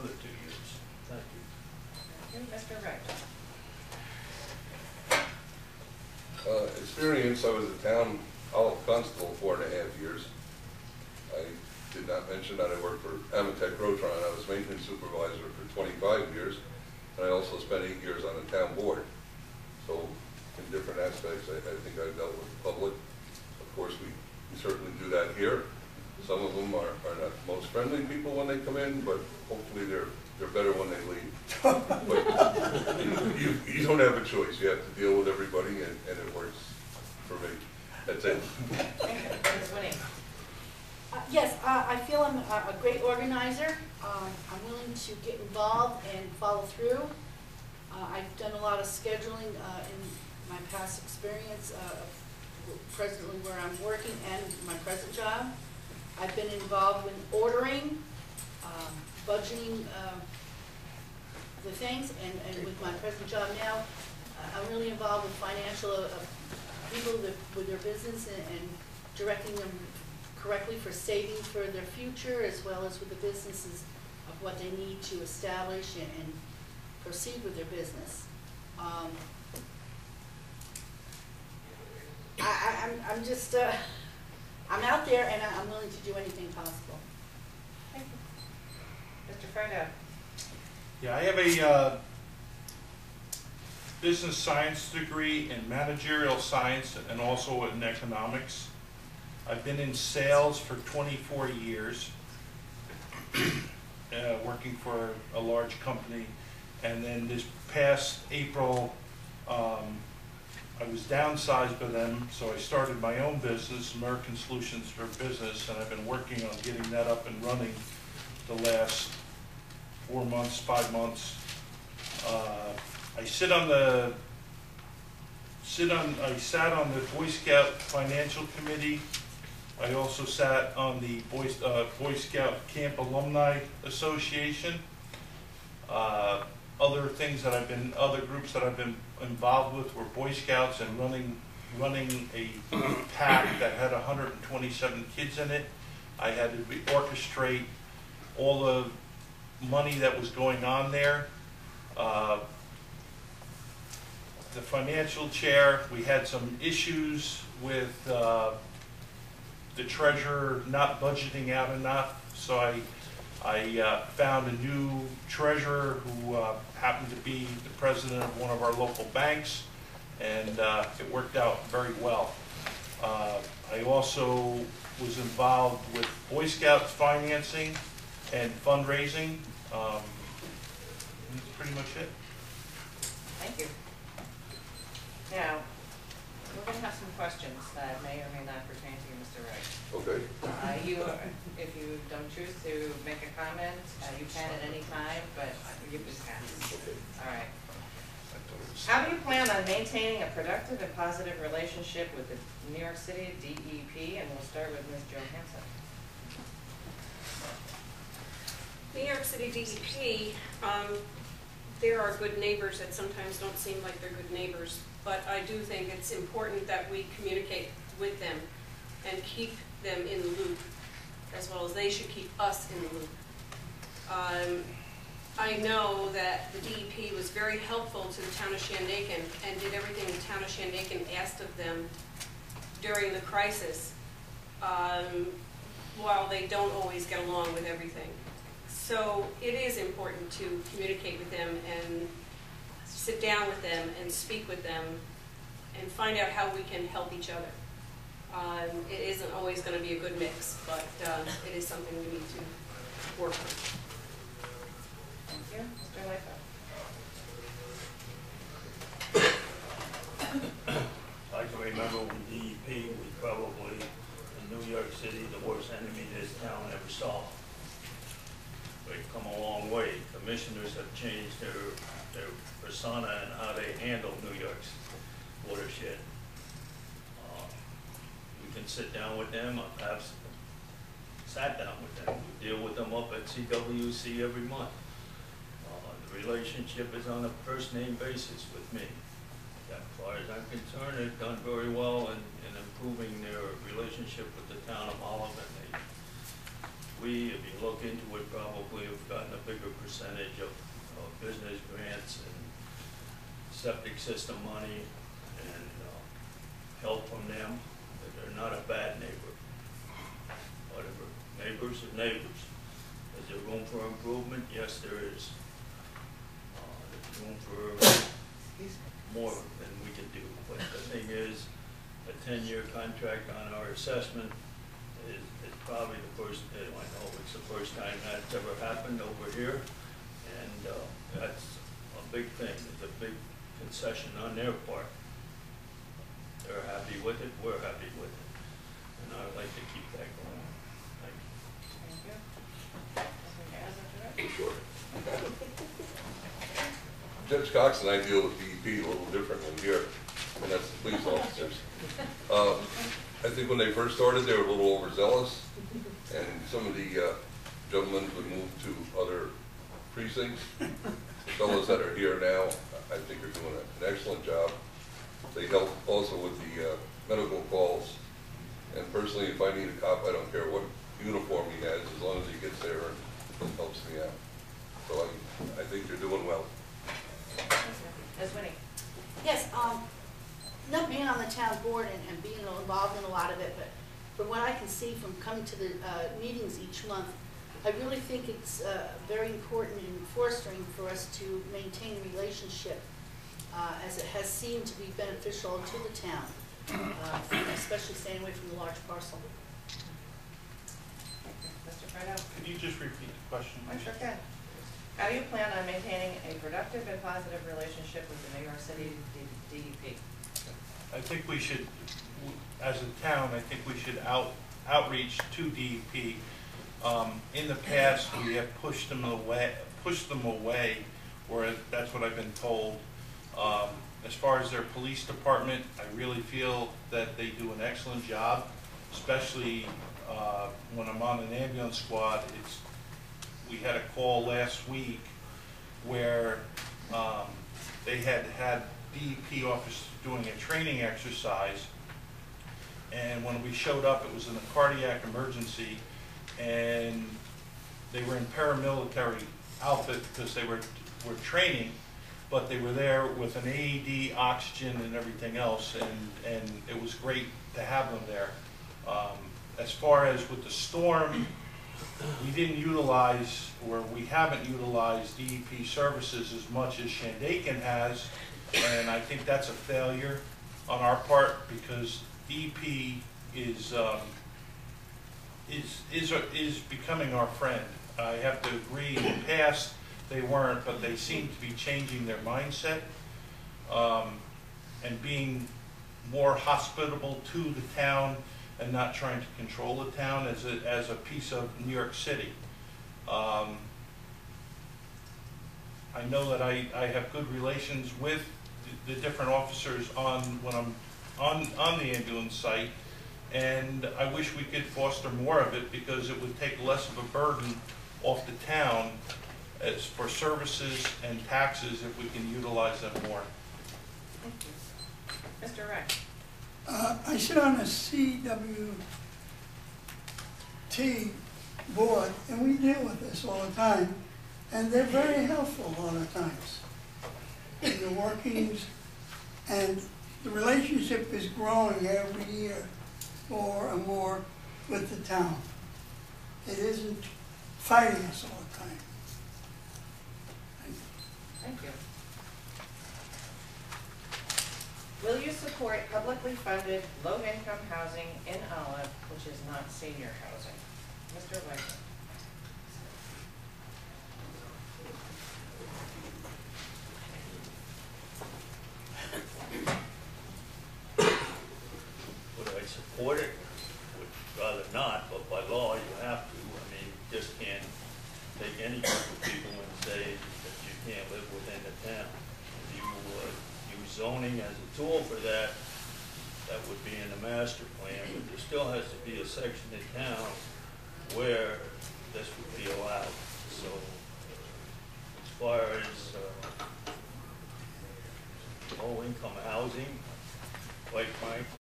another 2 years. Thank you. Thank you. Mr. Wright. Experience, I was a town constable 4.5 years. I did not mention that I worked for Amatec Rotron. I was maintenance supervisor for 25 years, and I also spent 8 years on the town board. So in different aspects, I think I've dealt with the public. Of course, we certainly do that here. Some of them are not the most friendly people when they come in, but hopefully they're better when they leave. But you don't have a choice. You have to deal with everybody, and it works for me. That's it. Ms. Winnie. Yes, I feel I'm a great organizer. I'm willing to get involved and follow through. I've done a lot of scheduling in my past experience, presently where I'm working and my present job. I've been involved with ordering, budgeting the things, and with my present job now, I'm really involved with financial people with their business and directing them correctly for saving for their future, as well as with the businesses of what they need to establish and proceed with their business. I'm just, I'm out there and I'm willing to do anything possible. Thank you. Mr. Friday. Yeah, I have a business science degree in managerial science and also in economics. I've been in sales for 24 years, working for a large company. And then this past April, I was downsized by them, so I started my own business, American Solutions for Business, and I've been working on getting that up and running the last 4 months, 5 months. I sat on the Boy Scout Financial Committee. I also sat on the Boy Scout Camp Alumni Association. Other groups that I've been involved with were Boy Scouts and running a pack that had 127 kids in it. I had to orchestrate all the money that was going on there. The financial chair, we had some issues with the treasurer not budgeting out enough, so I found a new treasurer who happened to be the president of one of our local banks, and it worked out very well. I also was involved with Boy Scouts financing and fundraising. That's pretty much it. Thank you. Now, we're going to have some questions that may or may not pertain to you, Mr. Wright. Okay. If you don't choose to make a comment, you can at any time, but you can pass. Okay. All right. How do you plan on maintaining a productive and positive relationship with the New York City DEP? And we'll start with Ms. Johansson. New York City DEP, there are good neighbors that sometimes don't seem like they're good neighbors, but I do think it's important that we communicate with them and keep them in the loop, as well as they should keep us in the loop. I know that the DEP was very helpful to the town of Shandaken and did everything the town of Shandaken asked of them during the crisis, while they don't always get along with everything. So it is important to communicate with them and sit down with them and speak with them and find out how we can help each other. It isn't always going to be a good mix, but it is something we need to work on. Thank you. Mr. Lightfoot. I can remember when DEP was probably in New York City the worst enemy this town ever saw. They've come a long way. Commissioners have changed their persona and how they handle New York's watershed. We can sit down with them. I've sat down with them. We deal with them up at CWC every month. The relationship is on a first-name basis with me. As far as I'm concerned, they've done very well in improving their relationship with the town of Olive, and we, if you look into it, probably have gotten a bigger percentage of business grants and septic system money and help from them. They're not a bad neighbor. Whatever, neighbors are neighbors. Is there room for improvement? Yes, there is. There's room for more than we can do. But the thing is, a 10-year contract on our assessment is probably the first, I know it's the first time that's ever happened over here. And that's a big thing. It's a big concession on their part. They're happy with it, we're happy with it. And I would like to keep that going. Thank you. Sure. Judge Cox and I deal with DEP a little differently here, and that's the police officers. I think when they first started, they were a little overzealous, and some of the gentlemen would move to other precincts. The fellows that are here now, I think are doing an excellent job. They help also with the medical calls. And personally, if I need a cop, I don't care what uniform he has, as long as he gets there and helps me out. So I think they're doing well. Ms. Winnie? Yes, not being on the town board and being involved in a lot of it, but from what I can see from coming to the meetings each month, I really think it's very important in fostering for us to maintain a relationship as it has seemed to be beneficial to the town, especially staying away from the large parcel. Mr. Friedel? Can you just repeat the question? I sure can. How do you plan on maintaining a productive and positive relationship with the New York City DEP? I think we should, as a town, I think we should outreach to DEP. In the past, we have pushed them away, or that's what I've been told. As far as their police department, I really feel that they do an excellent job, especially when I'm on an ambulance squad. We had a call last week where they had DEP officers doing a training exercise, and when we showed up, it was in a cardiac emergency, and they were in paramilitary outfit because they were training, but they were there with an AED, oxygen, and everything else, and it was great to have them there. As far as with the storm, we didn't utilize, or we haven't utilized DEP services as much as Shandaken has, and I think that's a failure on our part because DEP is becoming our friend. I have to agree, in the past they weren't, but they seem to be changing their mindset and being more hospitable to the town and not trying to control the town as a piece of New York City. I know that I have good relations with the different officers when I'm on the ambulance site, and I wish we could foster more of it because it would take less of a burden off the town as for services and taxes if we can utilize them more. Thank you. Mr. Reck? I sit on a CWT board, and we deal with this all the time, and they're very helpful a lot of times in the workings, and the relationship is growing every year more and more with the town. It isn't fighting us all the time. Thank you. Will you support publicly funded low-income housing in Olive, which is not senior housing? Mr. Wagner? Would I support it? Would rather not, but by law you have to. I mean, you just can't take any group of people and say that you can't live within the town. If you use zoning as a tool for that, that would be in the master plan, but there still has to be a section in town where this would be allowed. So as far as low-income housing, quite frankly,